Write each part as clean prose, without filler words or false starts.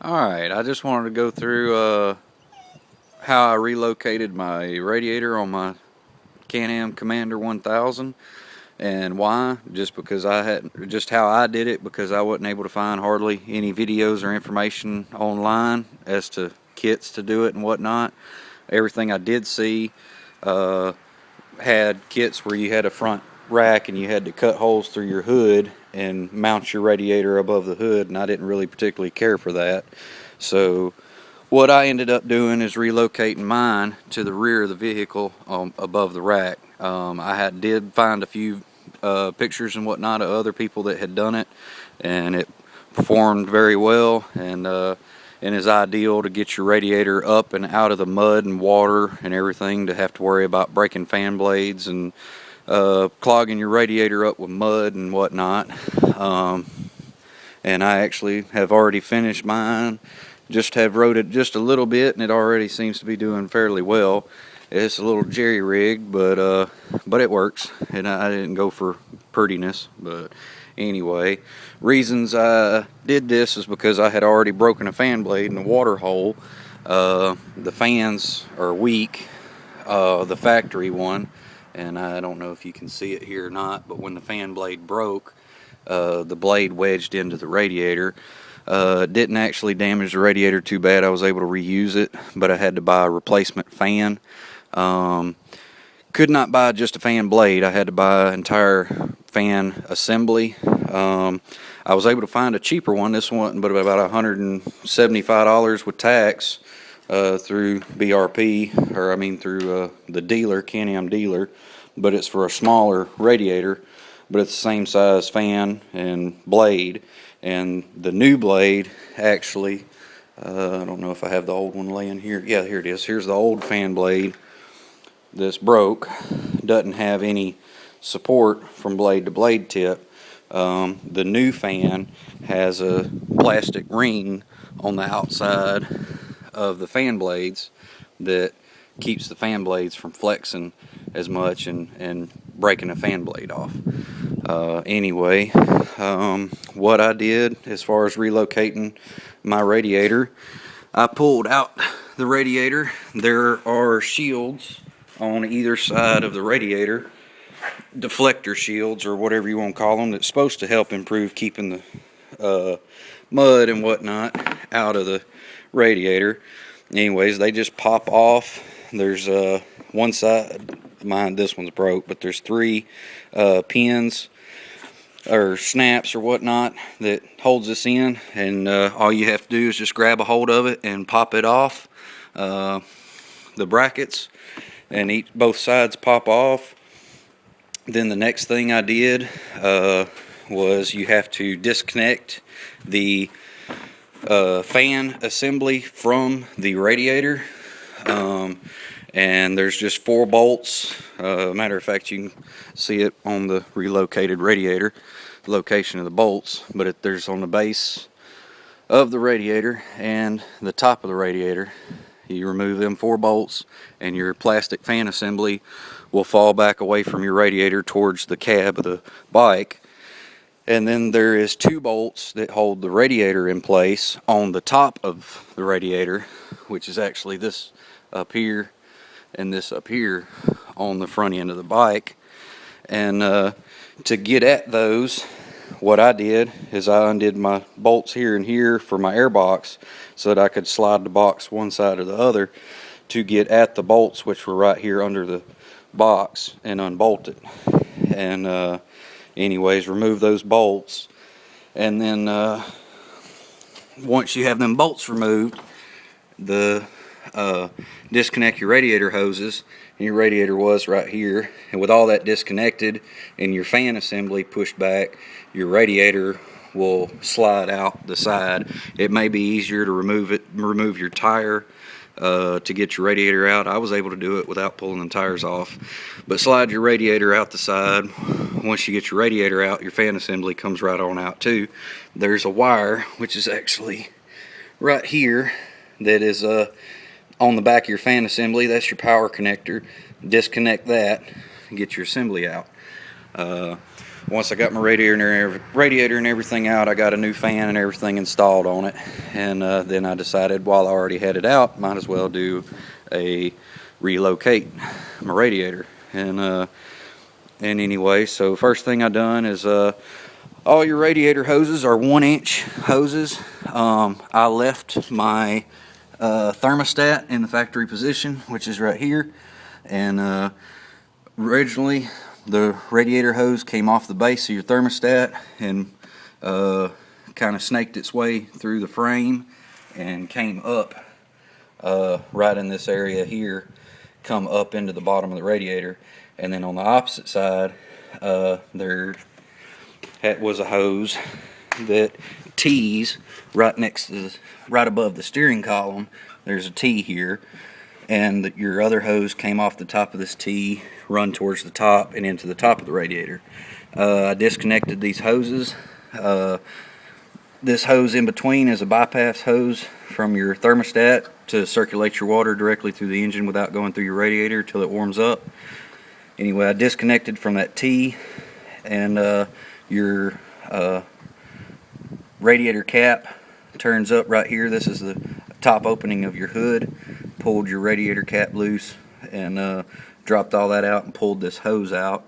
Alright, I just wanted to go through how I relocated my radiator on my Can-Am Commander 1000 and why. Just because just how I did it, because I wasn't able to find hardly any videos or information online as to kits to do it and whatnot. Everything I did see had kits where you had a front rack and you had to cut holes through your hood and mount your radiator above the hood, and I didn't really particularly care for that. So what I ended up doing is relocating mine to the rear of the vehicle above the rack. I did find a few pictures and whatnot of other people that had done it, and it performed very well, and is ideal to get your radiator up and out of the mud and water and everything, to have to worry about breaking fan blades and clogging your radiator up with mud and whatnot. And I actually have already finished mine. Just have rode it just a little bit, and it already seems to be doing fairly well. It's a little jerry-rigged, but it works, and I didn't go for prettiness. But anyway, reasons I did this is because I had already broken a fan blade in the water hole. The fans are weak, the factory one, and I don't know if you can see it here or not, but when the fan blade broke, the blade wedged into the radiator. Didn't actually damage the radiator too bad. I was able to reuse it, but I had to buy a replacement fan. Could not buy just a fan blade. I had to buy an entire fan assembly. I was able to find a cheaper one. This one, but about $175 with tax through BRP, or I mean through the dealer, Can-Am dealer. But it's for a smaller radiator, but it's the same size fan and blade. And the new blade actually, I don't know if I have the old one laying here. Yeah, here it is. Here's the old fan blade that's broke. Doesn't have any support from blade to blade tip. The new fan has a plastic ring on the outside of the fan blades that keeps the fan blades from flexing as much and breaking a fan blade off. Anyway, what I did as far as relocating my radiator, I pulled out the radiator. There are shields on either side of the radiator, deflector shields or whatever you want to call them, that's supposed to help improve keeping the mud and whatnot out of the radiator. Anyways, they just pop off. There's one side, this one's broke, but there's three pins or snaps or whatnot that holds this in, and all you have to do is just grab a hold of it and pop it off the brackets, and both sides pop off. Then the next thing I did was you have to disconnect the fan assembly from the radiator, and there's just 4 bolts. Matter of fact, you can see it on the relocated radiator, location of the bolts, but there's on the base of the radiator and the top of the radiator. You remove them 4 bolts, and your plastic fan assembly will fall back away from your radiator towards the cab of the bike. And then there is 2 bolts that hold the radiator in place on the top of the radiator, which is actually this up here and this up here on the front end of the bike. And to get at those, what I did is I undid my bolts here and here for my air box so that I could slide the box one side or the other to get at the bolts, which were right here under the box, and unbolt it. And anyways, remove those bolts, and then once you have them bolts removed, disconnect your radiator hoses. And your radiator was right here, and with all that disconnected and your fan assembly pushed back, your radiator will slide out the side. It may be easier to remove your tire to get your radiator out. I was able to do it without pulling the tires off, but slide your radiator out the side. Once you get your radiator out, your fan assembly comes right on out too. There's a wire, which is actually right here, that is on the back of your fan assembly. That's your power connector. Disconnect that and get your assembly out. once I got my radiator and everything out, I got a new fan and everything installed on it. And then I decided, while I already had it out, might as well do a relocate my radiator. And anyway, so first thing I done is all your radiator hoses are 1-inch hoses. I left my thermostat in the factory position, which is right here. And originally the radiator hose came off the base of your thermostat and kind of snaked its way through the frame and came up right in this area here, come up into the bottom of the radiator. And then on the opposite side, there was a hose that tees right next to right above the steering column. There's a T here, and your other hose came off the top of this T, run towards the top and into the top of the radiator. I disconnected these hoses. This hose in between is a bypass hose from your thermostat to circulate your water directly through the engine without going through your radiator till it warms up. Anyway, I disconnected from that T, and your radiator cap turns up right here. This is the top opening of your hood. Pulled your radiator cap loose and dropped all that out and pulled this hose out.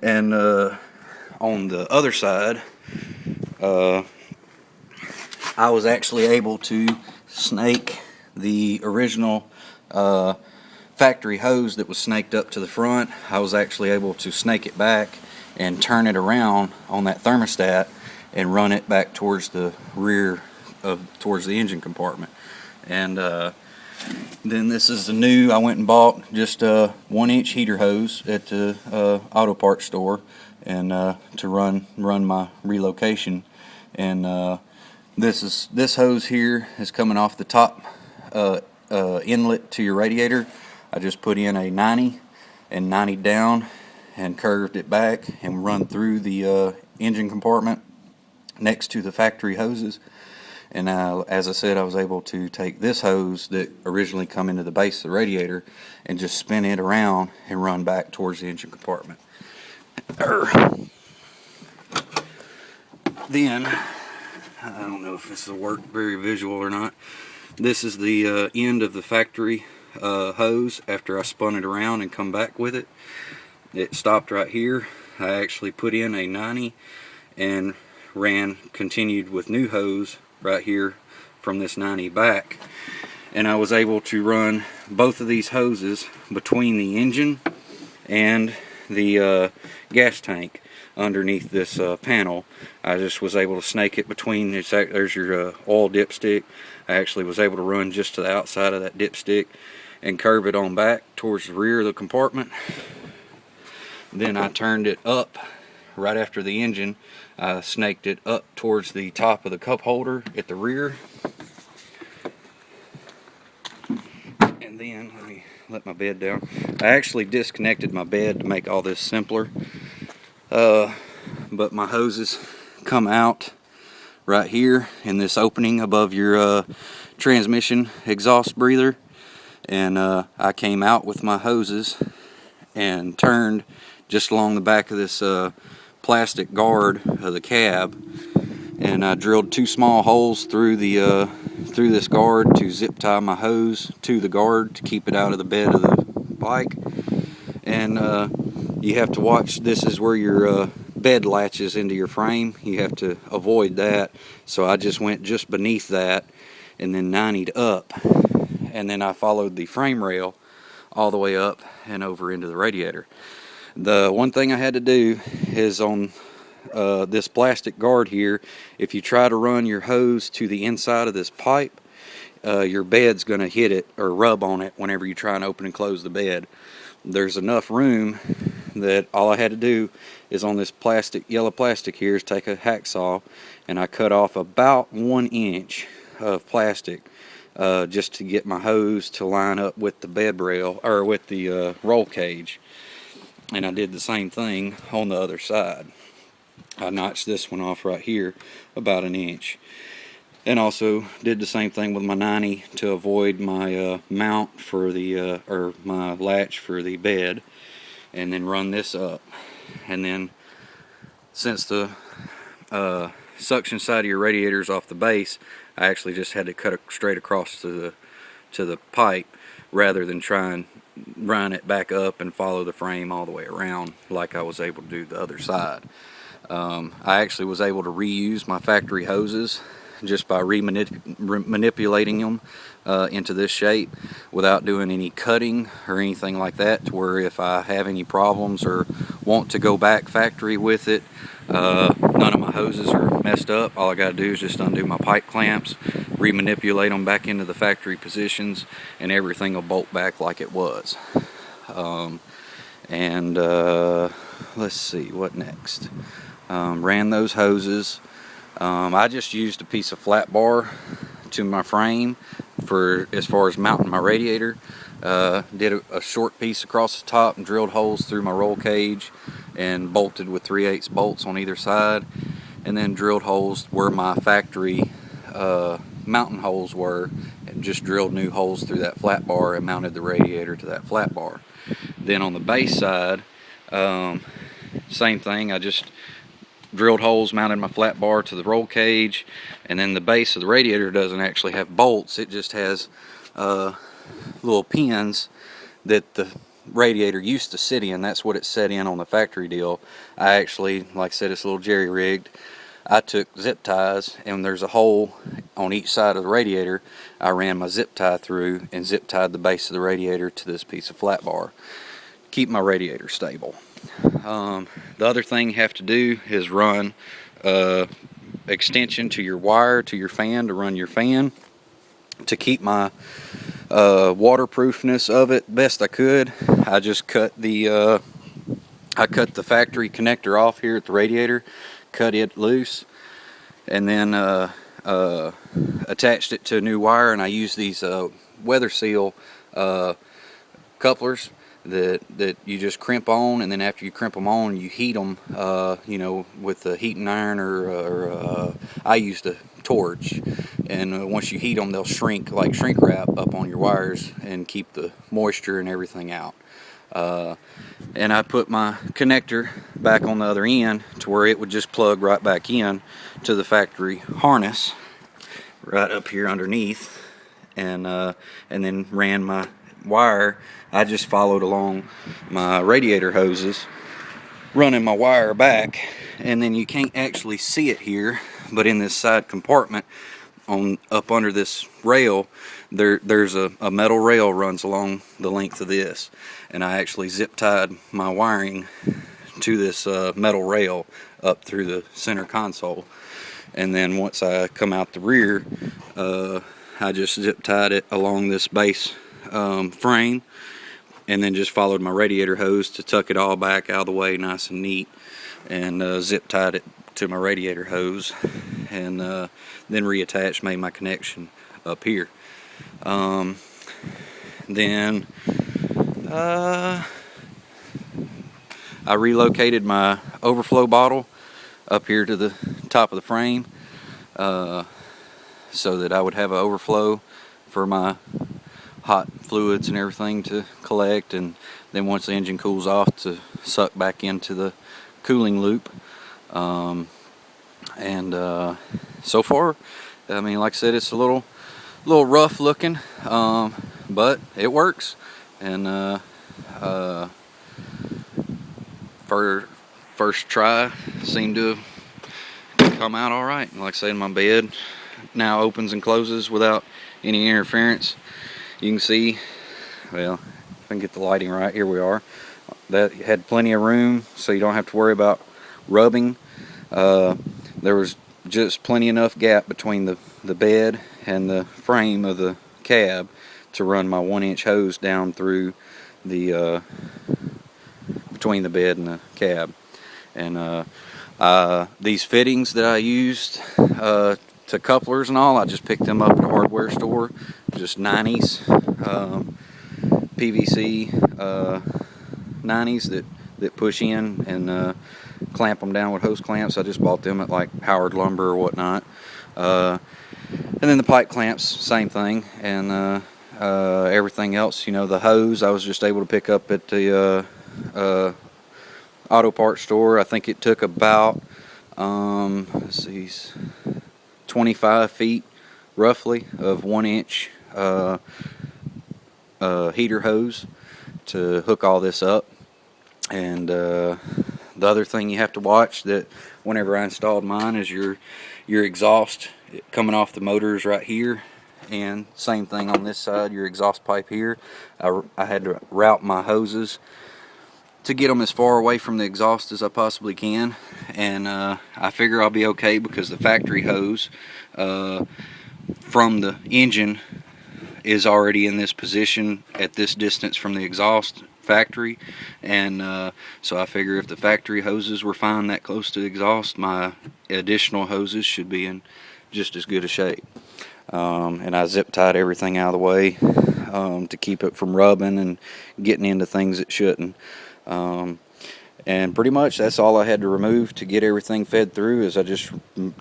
And on the other side, I was actually able to snake the original factory hose that was snaked up to the front. I was actually able to snake it back and turn it around on that thermostat and run it back towards the rear towards the engine compartment. And then this is the new, I went and bought just a 1-inch heater hose at the auto parts store, and to run my relocation. And this hose here is coming off the top inlet to your radiator. I just put in a 90 and 90 down and curved it back and run through the engine compartment next to the factory hoses. And as I said, I was able to take this hose that originally come into the base of the radiator and just spin it around and run back towards the engine compartment. Then, I don't know if this will work very visual or not. This is the end of the factory hose after I spun it around and come back with it. It stopped right here. I actually put in a 90 and continued with new hose right here from this 90 back, and I was able to run both of these hoses between the engine and the gas tank underneath this panel. I just was able to snake it between. There's your oil dipstick. I actually was able to run just to the outside of that dipstick and curve it on back towards the rear of the compartment. Then I turned it up right after the engine. I snaked it up towards the top of the cup holder at the rear. And then, let me let my bed down. I actually disconnected my bed to make all this simpler. But my hoses come out right here in this opening above your transmission exhaust breather. And I came out with my hoses and turned just along the back of this plastic guard of the cab, and I drilled 2 small holes through the through this guard to zip tie my hose to the guard to keep it out of the bed of the bike. And you have to watch, this is where your bed latches into your frame. You have to avoid that. So I just went just beneath that and then 90'd up, and then I followed the frame rail all the way up and over into the radiator. The one thing I had to do is on this plastic guard here, if you try to run your hose to the inside of this pipe, your bed's going to hit it or rub on it whenever you try and open and close the bed. There's enough room that all I had to do is on this yellow plastic here is take a hacksaw, and I cut off about 1 inch of plastic just to get my hose to line up with the bed rail, or with the roll cage. And I did the same thing on the other side. I notched this one off right here about 1 inch, and also did the same thing with my 90 to avoid my mount for the or my latch for the bed, and then run this up. And then since the suction side of your radiator is off the base, I actually just had to cut it straight across to the pipe rather than try and run it back up and follow the frame all the way around like I was able to do the other side. I actually was able to reuse my factory hoses just by manipulating them into this shape without doing any cutting or anything like that, to where if I have any problems or want to go back factory with it, none of my hoses are messed up. All I got to do is just undo my pipe clamps, remanipulate them back into the factory positions, and everything will bolt back like it was. Let's see, what next? Ran those hoses. I just used a piece of flat bar to my frame for as far as mounting my radiator. Did a short piece across the top and drilled holes through my roll cage and bolted with 3/8 bolts on either side, and then drilled holes where my factory mounting holes were, and just drilled new holes through that flat bar and mounted the radiator to that flat bar. Then on the base side, same thing. I just drilled holes, mounted my flat bar to the roll cage, and then the base of the radiator doesn't actually have bolts. It just has little pins that the radiator used to sit in. That's what it set in on the factory deal. I actually, like I said, it's a little jerry-rigged. I took zip ties, and there's a hole on each side of the radiator. I ran my zip tie through and zip tied the base of the radiator to this piece of flat bar. Keep my radiator stable. The other thing you have to do is run extension to your wire to your fan to run your fan, to keep my waterproofness of it best I could. I just cut the factory connector off here at the radiator, cut it loose, and then attached it to a new wire. And I use these weather seal couplers that you just crimp on, and then after you crimp them on, you heat them, with a heating iron or I used a torch, and once you heat them, they'll shrink like shrink wrap up on your wires and keep the moisture and everything out. And I put my connector back on the other end to where it would just plug right back in to the factory harness right up here underneath, and then ran my wire. I just followed along my radiator hoses, running my wire back, and then you can't actually see it here, but in this side compartment up under this rail, there's a metal rail runs along the length of this, and I actually zip tied my wiring to this metal rail up through the center console. And then once I come out the rear, I just zip tied it along this base frame, and then just followed my radiator hose to tuck it all back out of the way nice and neat, and zip tied it to my radiator hose, and then reattached, made my connection up here. Then I relocated my overflow bottle up here to the top of the frame, so that I would have an overflow for my hot fluids and everything to collect, and then once the engine cools off, to suck back into the cooling loop. So far, I mean, like I said, it's a little rough looking, but it works. And for first try, seemed to have come out all right. Like I said, my bed now opens and closes without any interference. You can see, well, if I can get the lighting right, here we are. That had plenty of room, so you don't have to worry about rubbing. There was just plenty enough gap between the bed and the frame of the cab to run my 1-inch hose down through the between the bed and the cab. And these fittings that I used to couplers and all, I just picked them up at a hardware store, just 90s PVC 90s that push in and clamp them down with hose clamps. I just bought them at like Howard Lumber or whatnot. And then the pipe clamps, same thing. And everything else, the hose, I was just able to pick up at the auto parts store. I think it took about, let's see, 25 feet roughly of 1-inch heater hose to hook all this up. And the other thing you have to watch, that whenever I installed mine, is your exhaust coming off the motors right here, and same thing on this side, your exhaust pipe here. I had to route my hoses to get them as far away from the exhaust as I possibly can, and I figure I'll be okay because the factory hose from the engine is already in this position at this distance from the exhaust factory, and so I figure if the factory hoses were fine that close to the exhaust, my additional hoses should be in just as good a shape. And I zip tied everything out of the way to keep it from rubbing and getting into things it shouldn't. And pretty much that's all I had to remove to get everything fed through. Is I just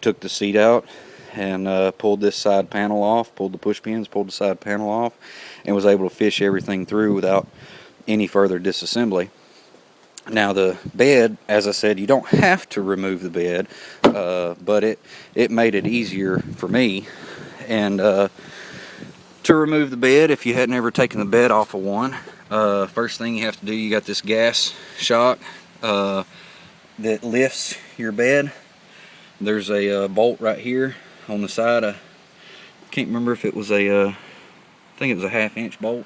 took the seat out and pulled this side panel off, pulled the push pins, pulled the side panel off, and was able to fish everything through without any further disassembly. Now the bed, as I said, you don't have to remove the bed, but it made it easier for me. And to remove the bed, if you hadn't ever taken the bed off of one, first thing you have to do, you got this gas shock that lifts your bed. There's a bolt right here on the side. I can't remember if it was I think it was a 1/2-inch bolt.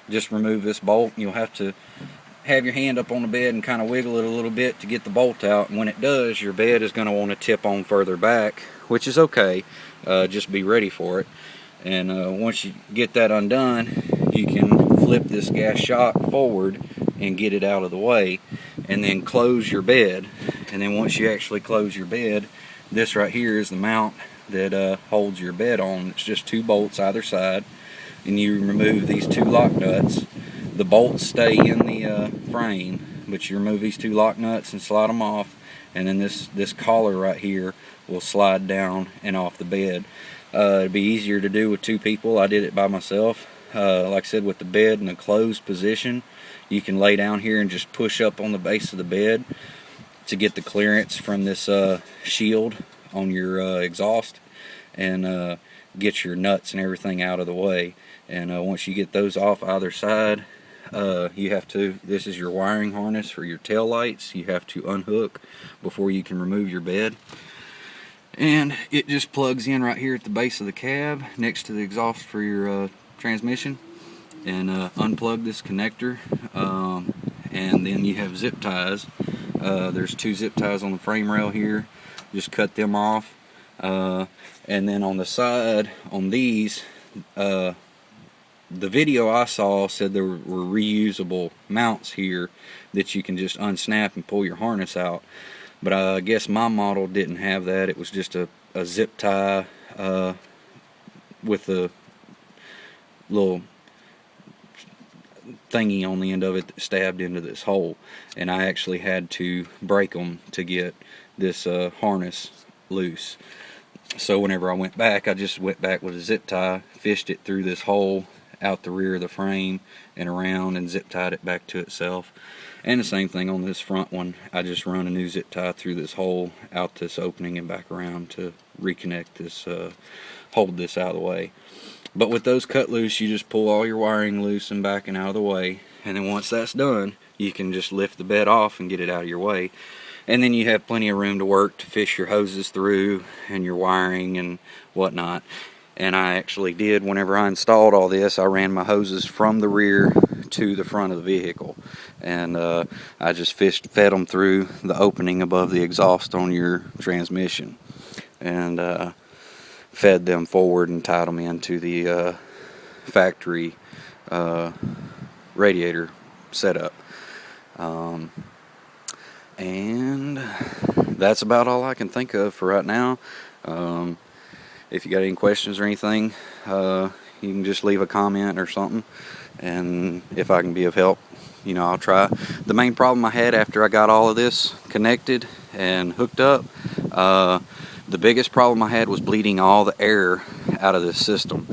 Just remove this bolt. You'll have to have your hand up on the bed and kind of wiggle it a little bit to get the bolt out, and when it does, your bed is going to want to tip on further back, which is okay. Just be ready for it. And once you get that undone, you can flip this gas shock forward and get it out of the way, and then close your bed. And then once you actually close your bed, this right here is the mount that holds your bed on. It's just 2 bolts either side, and you remove these 2 lock nuts. The bolts stay in the frame, but you remove these 2 lock nuts and slide them off, and then this collar right here will slide down and off the bed. It'd be easier to do with 2 people. I did it by myself. Like I said, with the bed in a closed position, you can lay down here and just push up on the base of the bed to get the clearance from this shield on your exhaust, and get your nuts and everything out of the way. And once you get those off either side, you have to, this is your wiring harness for your tail lights, you have to unhook before you can remove your bed. And it just plugs in right here at the base of the cab next to the exhaust for your transmission. And unplug this connector, and then you have zip ties. There's 2 zip ties on the frame rail here. Just cut them off, and then on the side on these, the video I saw said there were reusable mounts here that you can just unsnap and pull your harness out, but I guess my model didn't have that. It was just a zip tie with a little thingy on the end of it that stabbed into this hole, and I actually had to break them to get this harness loose. So whenever I went back, I just went back with a zip tie, fished it through this hole out the rear of the frame and around, and zip tied it back to itself. And the same thing on this front one, I just run a new zip tie through this hole out this opening and back around to reconnect this, hold this out of the way. But with those cut loose, you just pull all your wiring loose and back and out of the way, and then once that's done, you can just lift the bed off and get it out of your way. And then you have plenty of room to work to fish your hoses through and your wiring and whatnot. And I actually did, whenever I installed all this, I ran my hoses from the rear to the front of the vehicle, and I just fed them through the opening above the exhaust on your transmission, and fed them forward and tied them into the factory radiator setup. And that's about all I can think of for right now. If you got any questions or anything, you can just leave a comment or something, and if I can be of help, I'll try. The main problem I had after I got all of this connected and hooked up, the biggest problem I had was bleeding all the air out of this system.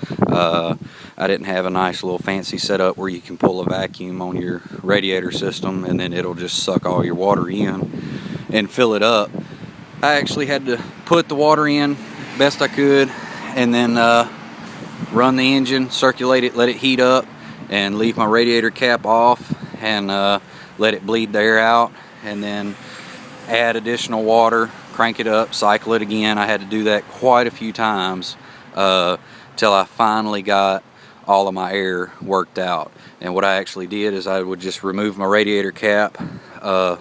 I didn't have a nice little fancy setup where you can pull a vacuum on your radiator system and then it'll just suck all your water in and fill it up. I actually had to put the water in best I could and then run the engine, circulate it, let it heat up, and leave my radiator cap off and let it bleed the air out, and then add additional water, crank it up, cycle it again. I had to do that quite a few times till I finally got all of my air worked out. And what I actually did is I would just remove my radiator cap,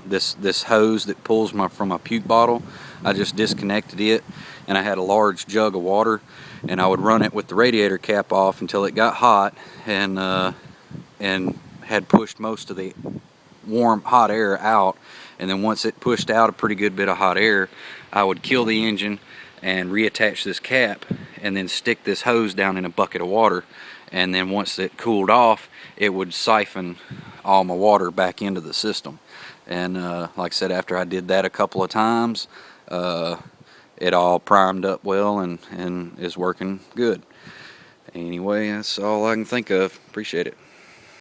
this hose that pulls from my puke bottle. I just disconnected it, and I had a large jug of water, and I would run it with the radiator cap off until it got hot, and had pushed most of the warm hot air out. And then once it pushed out a pretty good bit of hot air, I would kill the engine and reattach this cap and then stick this hose down in a bucket of water, and then once it cooled off, it would siphon all my water back into the system. And like I said, after I did that a couple of times, it all primed up well and is working good. Anyway, that's all I can think of. Appreciate it.